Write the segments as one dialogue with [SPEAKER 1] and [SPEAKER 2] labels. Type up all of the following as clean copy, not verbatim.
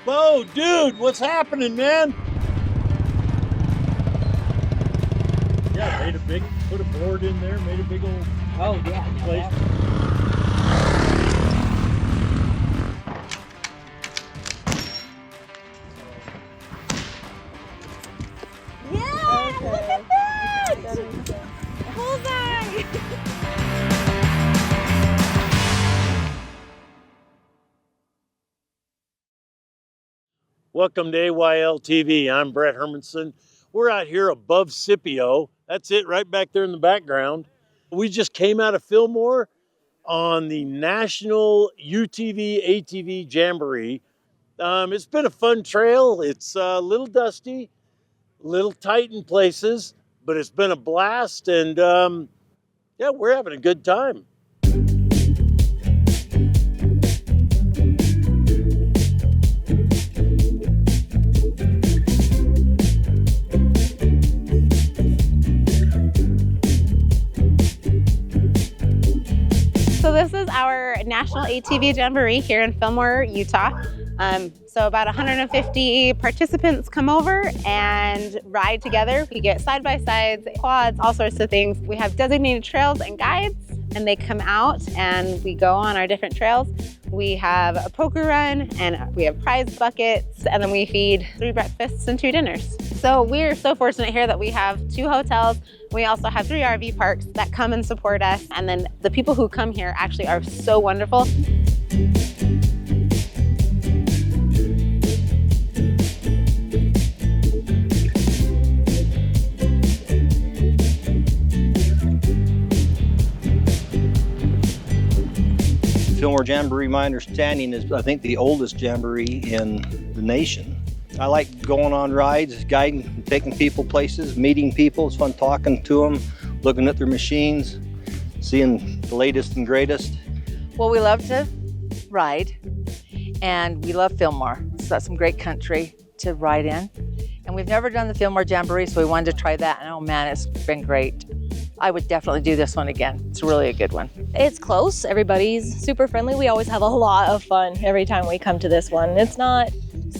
[SPEAKER 1] Bo, dude, what's happening, man? Yeah, put a board in there, made a big old place.
[SPEAKER 2] Yeah, okay. Look at that! Bullseye!
[SPEAKER 1] Welcome to AYL TV. I'm Brett Hermansen. We're out here above Scipio. That's it right back there in the background. We just came out of Fillmore on the National UTV ATV Jamboree. It's been a fun trail. It's a little dusty, a little tight in places, but it's been a blast, and yeah, we're having a good time.
[SPEAKER 2] So this is our National ATV Jamboree here in Fillmore, Utah. So about 150 participants come over and ride together. We get side-by-sides, quads, all sorts of things. We have designated trails and guides, and they come out and we go on our different trails. We have a poker run, and we have prize buckets, and then we feed 3 breakfasts and 2 dinners. So we're so fortunate here that we have 2 hotels. We also have 3 RV parks that come and support us. And then the people who come here actually are so wonderful.
[SPEAKER 3] Fillmore Jamboree, my understanding, is I think the oldest jamboree in the nation. I like going on rides, guiding, taking people places, meeting people. It's fun talking to them, looking at their machines, seeing the latest and greatest.
[SPEAKER 4] Well, we love to ride, and we love Fillmore. It's got some great country to ride in. And we've never done the Fillmore Jamboree, so we wanted to try that, and oh man, it's been great. I would definitely do this one again. It's really a good one.
[SPEAKER 5] It's close. Everybody's super friendly. We always have a lot of fun every time we come to this one. It's not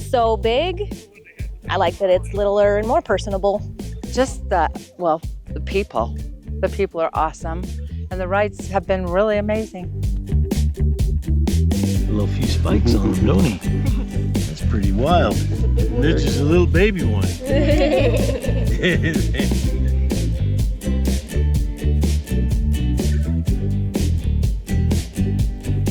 [SPEAKER 5] so big. I like that it's littler and more personable.
[SPEAKER 4] Just the people. The people are awesome, and the rides have been really amazing.
[SPEAKER 1] A little few spikes on them, don't he? That's pretty wild. This is a little baby one.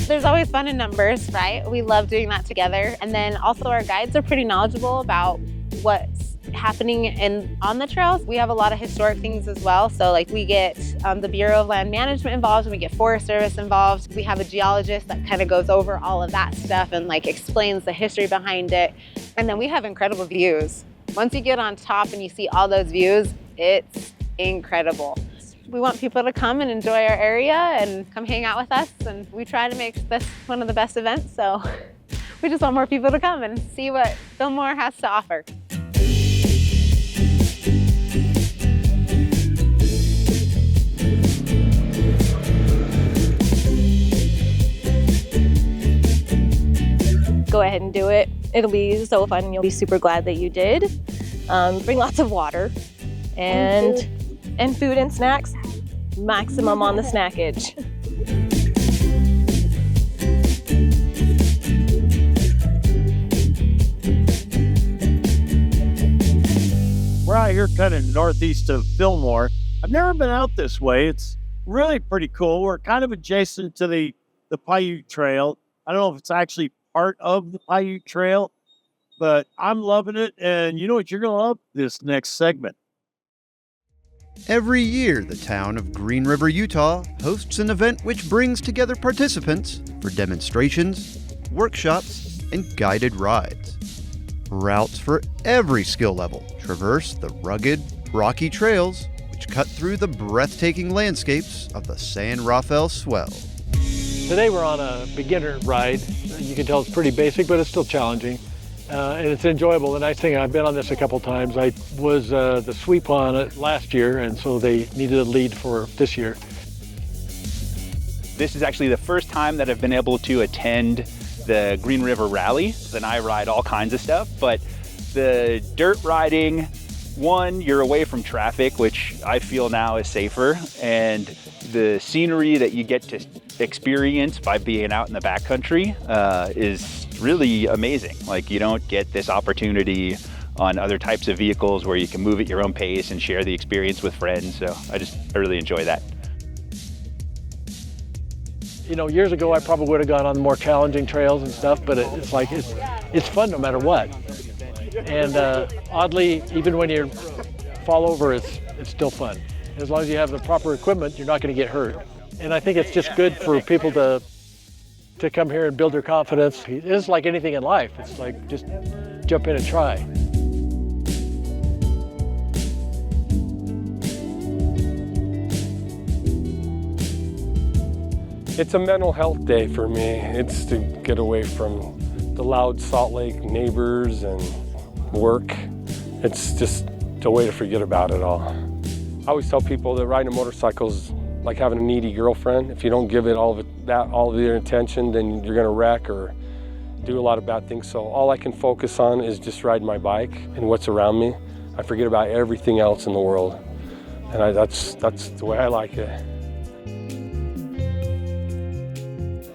[SPEAKER 2] There's always fun in numbers, right? We love doing that together. And then also our guides are pretty knowledgeable about what's happening on the trails. We have a lot of historic things as well. So like we get the Bureau of Land Management involved, and we get Forest Service involved. We have a geologist that kind of goes over all of that stuff and like explains the history behind it. And then we have incredible views. Once you get on top and you see all those views, it's incredible. We want people to come and enjoy our area and come hang out with us, and we try to make this one of the best events, so we just want more people to come and see what Fillmore has to offer.
[SPEAKER 5] Go ahead and do it. It'll be so fun, and you'll be super glad that you did. Bring lots of water and food and snacks. Maximum on the snackage.
[SPEAKER 1] We're out here kind of northeast of Fillmore. I've never been out this way. It's really pretty cool. We're kind of adjacent to the Paiute Trail. I don't know if it's actually part of the Paiute Trail, but I'm loving it. And you know what you're going to love? This next segment.
[SPEAKER 6] Every year, the town of Green River, Utah hosts an event which brings together participants for demonstrations, workshops, and guided rides. Routes for every skill level traverse the rugged, rocky trails which cut through the breathtaking landscapes of the San Rafael Swell.
[SPEAKER 7] Today we're on a beginner ride. You can tell it's pretty basic, but it's still challenging. And it's enjoyable. The nice thing, I've been on this a couple times. I was the sweep on it last year, and so they needed a lead for this year.
[SPEAKER 8] This is actually the first time that I've been able to attend the Green River Rally, and I ride all kinds of stuff, but the dirt riding, one, you're away from traffic, which I feel now is safer, and the scenery that you get to experience by being out in the backcountry is really amazing. Like, you don't get this opportunity on other types of vehicles where you can move at your own pace and share the experience with friends. So I really enjoy that.
[SPEAKER 7] You know, years ago I probably would have gone on more challenging trails and stuff, but it's like it's fun no matter what. And oddly, even when you fall over, it's still fun. As long as you have the proper equipment, you're not going to get hurt. And I think it's just good for people to come here and build their confidence. It's like anything in life. It's like just jump in and try.
[SPEAKER 9] It's a mental health day for me. It's to get away from the loud Salt Lake neighbors and work. It's just a way to forget about it all. I always tell people that riding a motorcycle is like having a needy girlfriend. If you don't give it all of your attention, then you're gonna wreck or do a lot of bad things. So all I can focus on is just riding my bike and what's around me. I forget about everything else in the world. And that's the way I like it.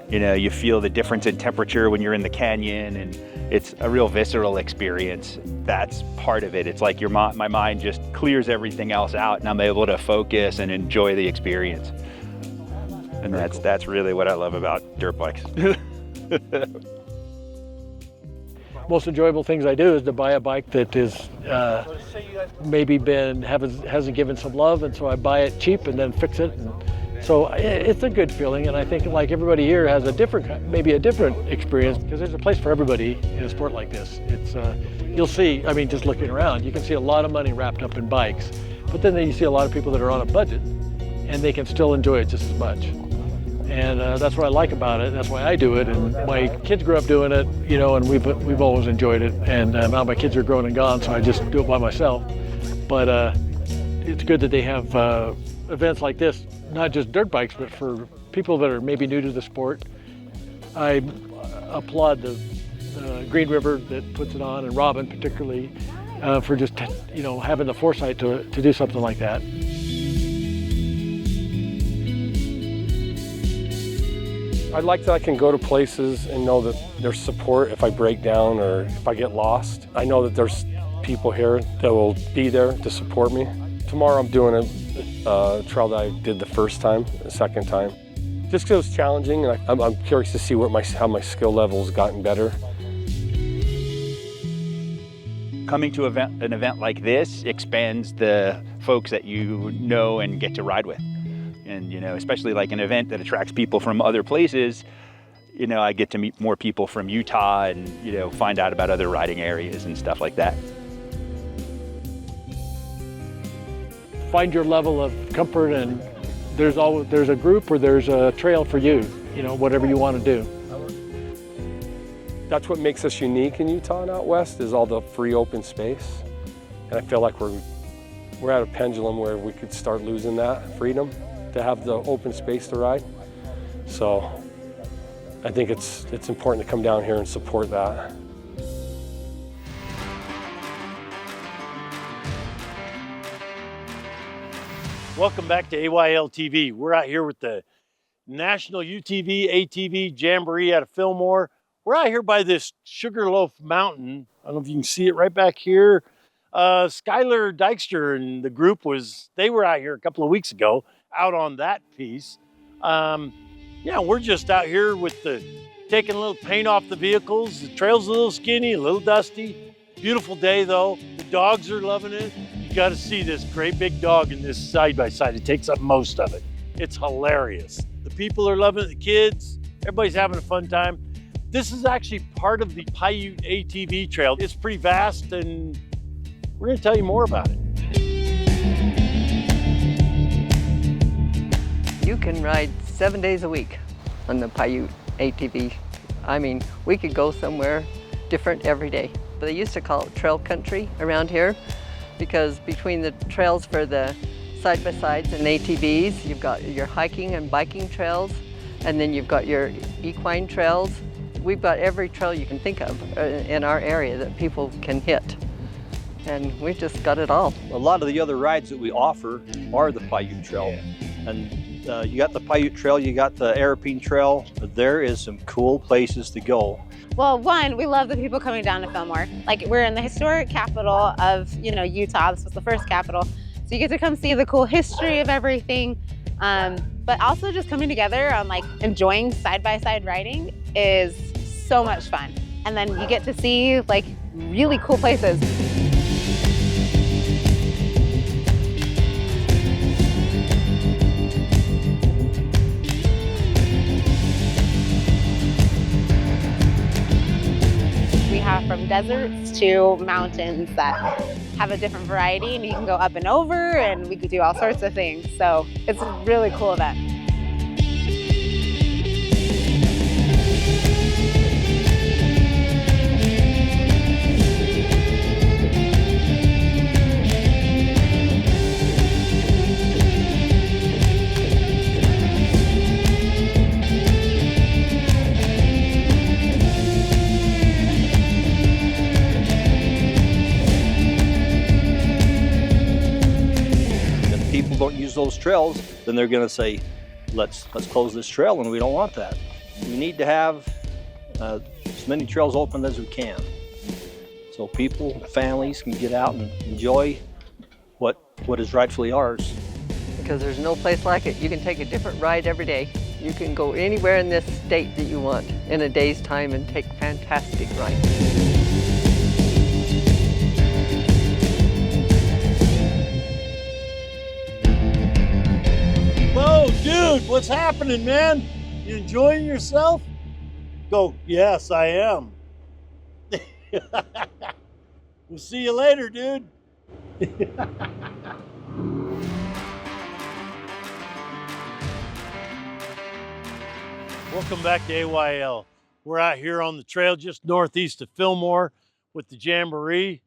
[SPEAKER 8] You know, you feel the difference in temperature when you're in the canyon, and it's a real visceral experience. That's part of it. It's like my mind just clears everything else out, and I'm able to focus and enjoy the experience. And that's really what I love about dirt bikes.
[SPEAKER 7] Most enjoyable things I do is to buy a bike that is maybe hasn't given some love, and so I buy it cheap and then fix it. And so it's a good feeling, and I think like everybody here has maybe a different experience, because there's a place for everybody in a sport like this. It's you'll see, I mean, just looking around, you can see a lot of money wrapped up in bikes, but then you see a lot of people that are on a budget, and they can still enjoy it just as much. And that's what I like about it. That's why I do it. And my kids grew up doing it, you know, and we've always enjoyed it. And now my kids are grown and gone, so I just do it by myself. But it's good that they have events like this, not just dirt bikes, but for people that are maybe new to the sport. I applaud the Green River that puts it on, and Robin particularly, for just having the foresight to do something like that.
[SPEAKER 9] I like that I can go to places and know that there's support if I break down or if I get lost. I know that there's people here that will be there to support me. Tomorrow I'm doing a trail that I did the second time. Just because it was challenging, and I'm curious to see how my skill level's gotten better.
[SPEAKER 8] Coming to an event like this expands the folks that you know and get to ride with. And, you know, especially like an event that attracts people from other places, you know, I get to meet more people from Utah and, you know, find out about other riding areas and stuff like that.
[SPEAKER 7] Find your level of comfort, and there's a group or there's a trail for you, you know, whatever you want to do.
[SPEAKER 9] That's what makes us unique in Utah and out west, is all the free open space. And I feel like we're at a pendulum where we could start losing that freedom to have the open space to ride. So I think it's important to come down here and support that.
[SPEAKER 1] Welcome back to AYL TV. We're out here with the National UTV ATV Jamboree out of Fillmore. We're out here by this Sugarloaf Mountain. I don't know if you can see it right back here. Skylar Dykstra and the group they were out here a couple of weeks ago, out on that piece. Yeah, we're just out here taking a little paint off the vehicles. The trail's a little skinny, a little dusty. Beautiful day though. The dogs are loving it. You got to see this great big dog in this side-by-side. It takes up most of it. It's hilarious. The people are loving it, the kids. Everybody's having a fun time. This is actually part of the Paiute ATV Trail. It's pretty vast, and we're going to tell you more about it.
[SPEAKER 10] You can ride 7 days a week on the Paiute ATV. I mean, we could go somewhere different every day. They used to call it trail country around here, because between the trails for the side-by-sides and ATVs, you've got your hiking and biking trails, and then you've got your equine trails. we've got every trail you can think of in our area that people can hit. And we've just got it all.
[SPEAKER 3] A lot of the other rides that we offer are the Paiute Trail. And you got the Paiute Trail, you got the Airpine Trail. There is some cool places to go.
[SPEAKER 2] Well, one, we love the people coming down to Fillmore. Like, we're in the historic capital of, Utah. This was the first capital. So you get to come see the cool history of everything. But also just coming together on enjoying side-by-side riding is so much fun. And then you get to see really cool places. We have from deserts to mountains that have a different variety, and you can go up and over, and we could do all sorts of things. So it's a really cool event.
[SPEAKER 3] Don't use those trails, then they're going to say, let's close this trail, and we don't want that. We need to have as many trails open as we can, so people, families can get out and enjoy what is rightfully ours.
[SPEAKER 10] Because there's no place like it. You can take a different ride every day. You can go anywhere in this state that you want in a day's time and take fantastic rides.
[SPEAKER 1] Whoa, dude, what's happening, man? You enjoying yourself? Go, yes, I am. We'll see you later, dude. Welcome back to AYL. We're out here on the trail just northeast of Fillmore with the Jamboree.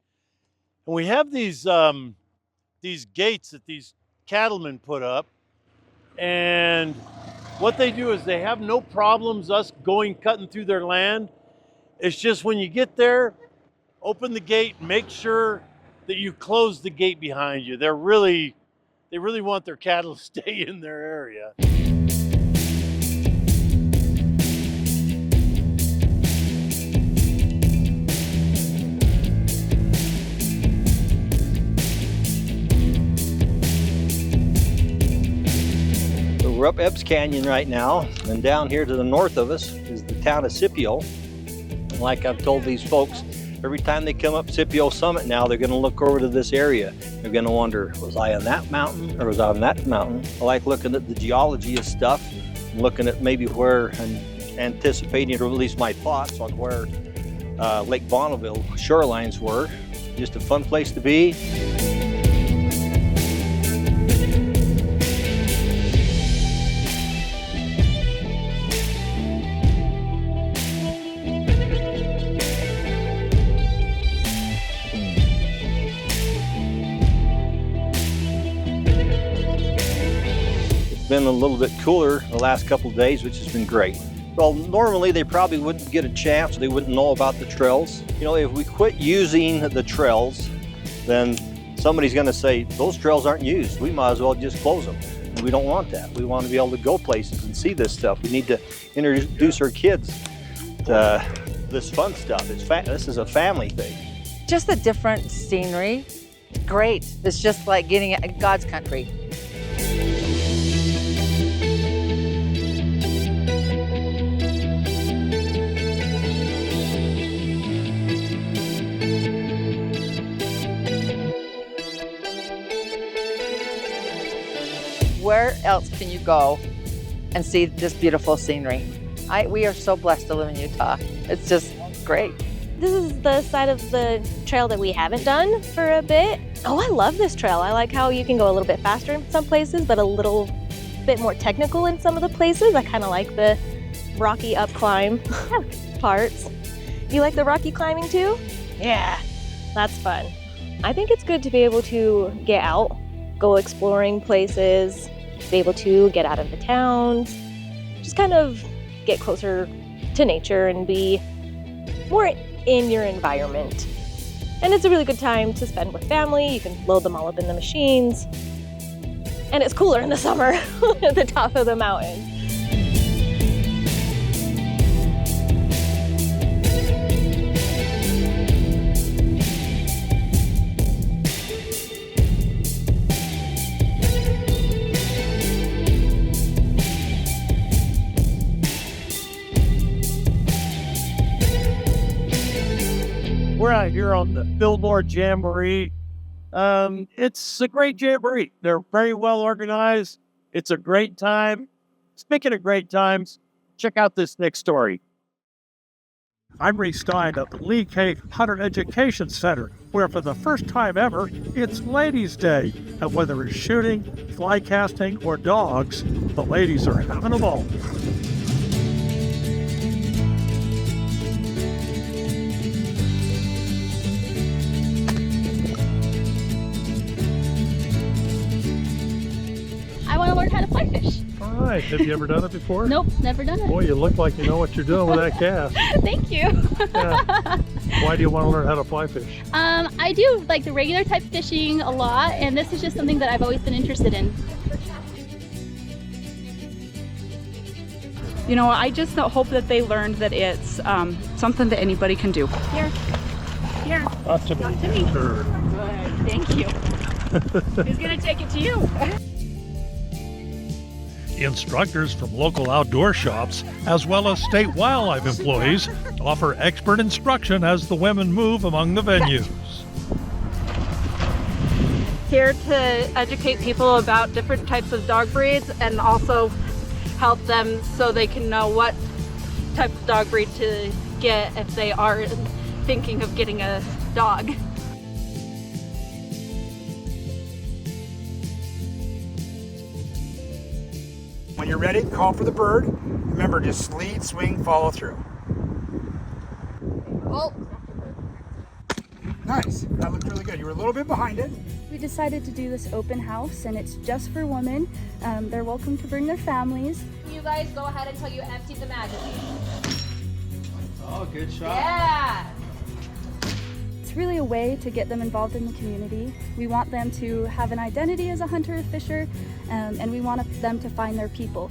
[SPEAKER 1] And we have these gates that these cattlemen put up. And what they do is they have no problems us cutting through their land. It's just when you get there, open the gate, make sure that you close the gate behind you. They really want their cattle to stay in their area.
[SPEAKER 3] We're up Ebbs Canyon right now, and down here to the north of us is the town of Scipio. Like I've told these folks, every time they come up Scipio Summit now, they're going to look over to this area. They're going to wonder, was I on that mountain or was I on that mountain? I like looking at the geology of stuff, and looking at maybe where, and anticipating, or at least my thoughts on where Lake Bonneville shorelines were. Just a fun place to be. Been a little bit cooler the last couple of days, which has been great. Well, normally they probably wouldn't get a chance, they wouldn't know about the trails. If we quit using the trails, then somebody's going to say, those trails aren't used, we might as well just close them. And we don't want that. We want to be able to go places and see this stuff. We need to introduce our kids to this fun stuff. This is a family thing.
[SPEAKER 4] Just the different scenery, great. It's just like getting in God's country. Where else can you go and see this beautiful scenery? We are so blessed to live in Utah. It's just great.
[SPEAKER 5] This is the side of the trail that we haven't done for a bit. Oh, I love this trail. I like how you can go a little bit faster in some places, but a little bit more technical in some of the places. I kind of like the rocky up climb parts. You like the rocky climbing too? Yeah, that's fun. I think it's good to be able to get out, go exploring places, be able to get out of the towns, just kind of get closer to nature and be more in your environment. And it's a really good time to spend with family. You can load them all up in the machines. And it's cooler in the summer at the top of the mountain.
[SPEAKER 1] We're out here on the Fillmore Jamboree. It's a great jamboree. They're very well organized. It's a great time. Speaking of great times, check out this next story.
[SPEAKER 11] I'm Reece Stein of the Lee K. Hunter Education Center, where for the first time ever, it's Ladies' Day. And whether it's shooting, fly casting, or dogs, the ladies are having a ball.
[SPEAKER 12] I want to learn how to fly fish.
[SPEAKER 11] All right, have you ever done it before?
[SPEAKER 12] Nope, never done it.
[SPEAKER 11] Boy, you look like you know what you're doing with that cast.
[SPEAKER 12] Thank you.
[SPEAKER 11] Yeah. Why do you want to learn how to fly fish?
[SPEAKER 12] I do like the regular type fishing a lot, and this is just something that I've always been interested in.
[SPEAKER 13] You know, I just hope that they learned that it's something that anybody can do.
[SPEAKER 12] Here.
[SPEAKER 11] Not to me. Sure.
[SPEAKER 12] Good, thank you. Who's gonna take it to you?
[SPEAKER 11] Instructors from local outdoor shops, as well as state wildlife employees, offer expert instruction as the women move among the venues.
[SPEAKER 13] Here to educate people about different types of dog breeds and also help them so they can know what type of dog breed to get if they are thinking of getting a dog.
[SPEAKER 14] When you're ready, call for the bird. Remember, just lead, swing, follow through.
[SPEAKER 12] Oh.
[SPEAKER 14] Nice. That looked really good. You were a little bit behind it.
[SPEAKER 15] We decided to do this open house, and it's just for women. They're welcome to bring their families.
[SPEAKER 12] You guys go ahead until you empty the magazine.
[SPEAKER 3] Oh, good shot.
[SPEAKER 12] Yeah.
[SPEAKER 15] It's really a way to get them involved in the community. We want them to have an identity as a hunter or fisher, and we want them to find their people.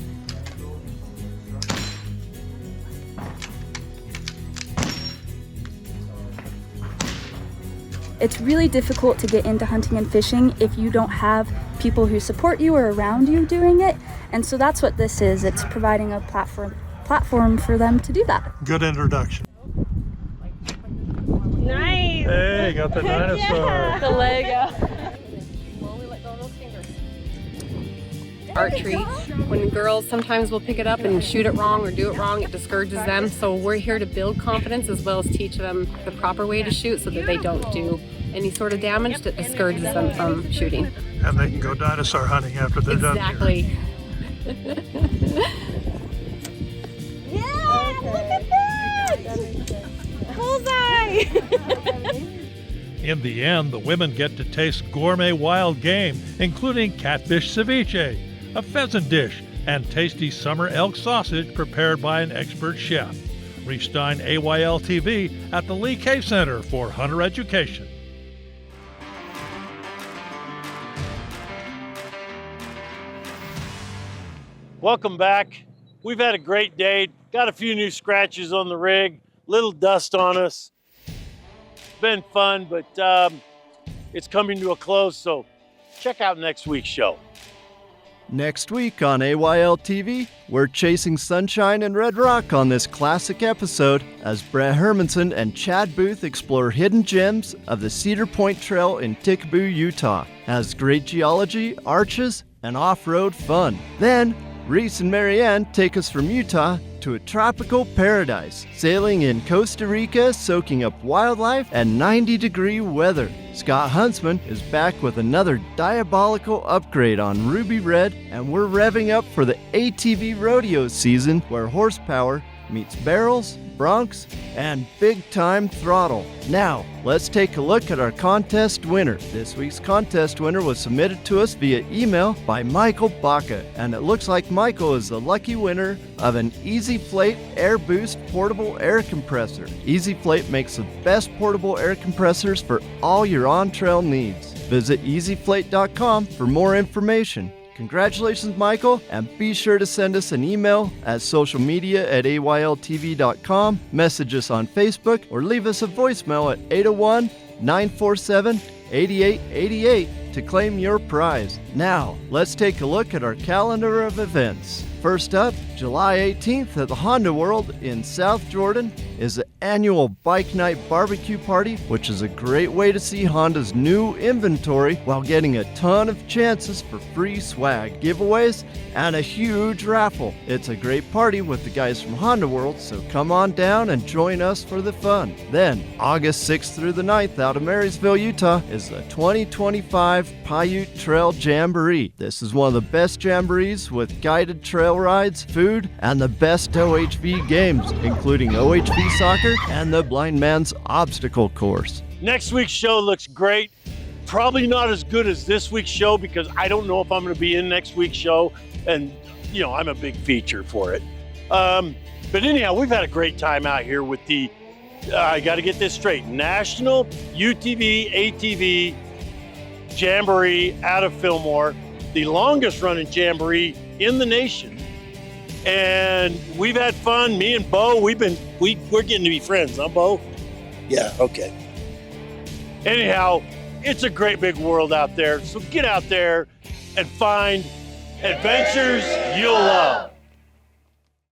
[SPEAKER 15] It's really difficult to get into hunting and fishing if you don't have people who support you or around you doing it, and so that's what this is. It's providing a platform for them to do that.
[SPEAKER 11] Good introduction.
[SPEAKER 5] Nice.
[SPEAKER 11] Hey, got the dinosaur.
[SPEAKER 5] Yeah. The Lego.
[SPEAKER 16] Archery. When girls sometimes will pick it up and shoot it wrong or do it wrong, it discourages them. So we're here to build confidence as well as teach them the proper way to shoot so that they don't do any sort of damage that discourages them from shooting.
[SPEAKER 11] And they can go dinosaur hunting after they're done.
[SPEAKER 16] Exactly.
[SPEAKER 5] Yeah, look at that! Bullseye!
[SPEAKER 11] In the end, the women get to taste gourmet wild game, including catfish ceviche, a pheasant dish, and tasty summer elk sausage prepared by an expert chef. Reece Stein, AYL-TV, at the Lee K Center for Hunter Education.
[SPEAKER 1] Welcome back. We've had a great day. Got a few new scratches on the rig, little dust on us. It's been fun, but it's coming to a close, so check out next week's show.
[SPEAKER 6] Next week on AYL-TV, we're chasing sunshine and red rock on this classic episode as Brett Hermansen and Chad Booth explore hidden gems of the Cedar Point Trail in Tickaboo, Utah. Has great geology, arches, and off-road fun. Then, Reece and Marianne take us from Utah to a tropical paradise, sailing in Costa Rica, soaking up wildlife and 90-degree weather. Scott Huntsman is back with another diabolical upgrade on Ruby Red, and we're revving up for the ATV rodeo season where horsepower
[SPEAKER 17] meets barrels, broncs, and big-time throttle. Now, let's take a look at our contest winner. This week's contest winner was submitted to us via email by Michael Baca, and it looks like Michael is the lucky winner of an EasyFlate Air Boost portable air compressor. EasyFlate makes the best portable air compressors for all your on-trail needs. Visit easyflate.com for more information. Congratulations, Michael, and be sure to send us an email at socialmedia@ayltv.com, message us on Facebook, or leave us a voicemail at 801-947-8888 to claim your prize. Now, let's take a look at our calendar of events. First up, July 18th at the Honda World in South Jordan is the annual Bike Night Barbecue Party, which is a great way to see Honda's new inventory while getting a ton of chances for free swag, giveaways, and a huge raffle. It's a great party with the guys from Honda World, so come on down and join us for the fun. Then, August 6th through the 9th out of Marysville, Utah is the 2025 Paiute Trail Jamboree. This is one of the best jamborees with guided trail rides, food, and the best OHV games, including OHV soccer and the blind man's obstacle course.
[SPEAKER 1] Next week's show looks great. Probably not as good as this week's show because I don't know if I'm going to be in next week's show, and I'm a big feature for it. But anyhow, we've had a great time out here with the, I got to get this straight, National UTV ATV Jamboree out of Fillmore, the longest running jamboree in the nation. And we've had fun. Me and Bo, we're getting to be friends, huh, Bo? Yeah, okay. Anyhow, it's a great big world out there. So get out there and find adventures you'll love.